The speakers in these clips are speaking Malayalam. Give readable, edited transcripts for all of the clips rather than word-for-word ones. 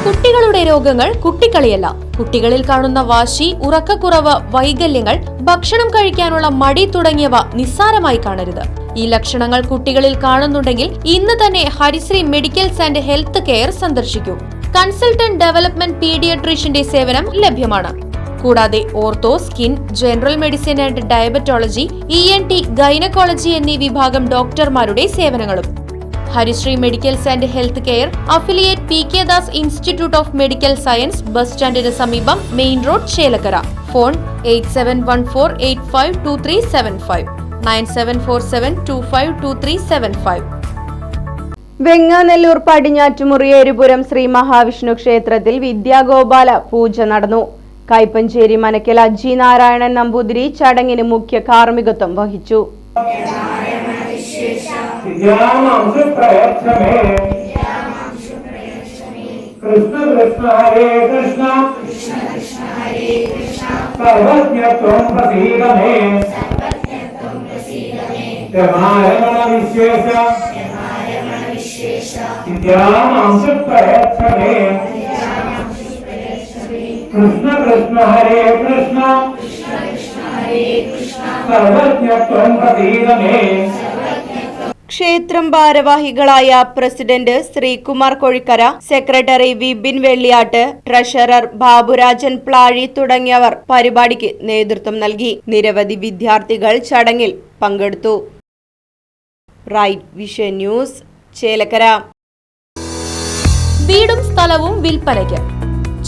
കുട്ടികളുടെ രോഗങ്ങൾ കുട്ടിക്കളിയല്ല. കുട്ടികളിൽ കാണുന്ന വാശി, ഉറക്കക്കുറവ്, വൈകല്യങ്ങൾ, ഭക്ഷണം കഴിക്കാനുള്ള മടി തുടങ്ങിയവ നിസ്സാരമായി കാണരുത്. ഈ ലക്ഷണങ്ങൾ കുട്ടികളിൽ കാണുന്നുണ്ടെങ്കിൽ ഇന്ന് തന്നെ Harisree medicals and health care സന്ദർശിക്കൂ. കൺസൾട്ടന്റ് ഡെവലപ്മെന്റ് പീഡിയാട്രീഷ്യന്റെ സേവനം ലഭ്യമാണ്. കൂടാതെ ortho, skin, general medicine and diabetology, ENT, gynaecology എന്നീ വിഭാഗം ഡോക്ടർമാരുടെ സേവനങ്ങളും. Harisree medicals and health care, affiliate PK Das institute of medical science, bus സ്റ്റാൻഡിന് സമീപം, main road, Chelakkara. Phone 8714852375 9747252375. Venganallur പടിഞ്ഞാറ്റുമുറിയേരിപുരം ശ്രീ മഹാവിഷ്ണു ക്ഷേത്രത്തിൽ വിദ്യാഗോപാല പൂജ നടന്നു. കൈപ്പഞ്ചേരി മനക്കൽ അജി നാരായണൻ നമ്പൂതിരി ചടങ്ങിന് മുഖ്യ കാർമ്മികത്വം വഹിച്ചു. കൃഷ്ണ കൃഷ്ണ ഹരേ കൃഷ്ണ സർവജ്ഞത്വം പ്രസീദമേ രമാരമണ വിശേഷ വിദ്യാമാംസ പ്രയച്ഛമേ കൃഷ്ണ കൃഷ്ണ ഹരേ കൃഷ്ണ സർവജ്ഞത്വം പ്രസീദമേ. ക്ഷേത്രം ഭാരവാഹികളായ president Sreekumar Kozhikkara, secretary Vipin Velliyattu, treasurer Baburajan Plazhi തുടങ്ങിയവർ പരിപാടിക്ക് നേതൃത്വം നൽകി. നിരവധി വിദ്യാർത്ഥികൾ ചടങ്ങിൽ പങ്കെടുത്തു. Right Vision News, Chelakkara. വീടും സ്ഥലവും വിൽപ്പനയ്ക്ക്.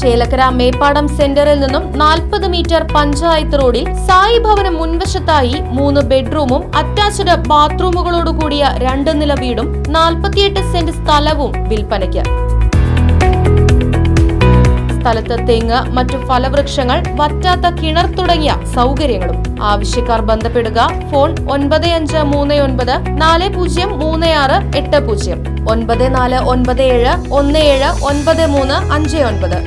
ചേലക്കര മേപ്പാടം സെന്ററിൽ നിന്നും 40 മീറ്റർ പഞ്ചായത്ത് റോഡിൽ സായി ഭവനം മുൻവശത്തായി 3 ബെഡ്റൂമും അറ്റാച്ച്ഡ് ബാത്റൂമുകളോടുകൂടിയ 2 നില വീടും 48 സെന്റ് സ്ഥലവും വിൽപ്പനയ്ക്ക്. സ്ഥലത്ത് തെങ്ങ്, മറ്റു ഫലവൃക്ഷങ്ങൾ, വറ്റാത്ത കിണർ തുടങ്ങിയ സൗകര്യങ്ങളും. ആവശ്യക്കാർ ബന്ധപ്പെടുക. ഫോൺ 9539403680 9497179359.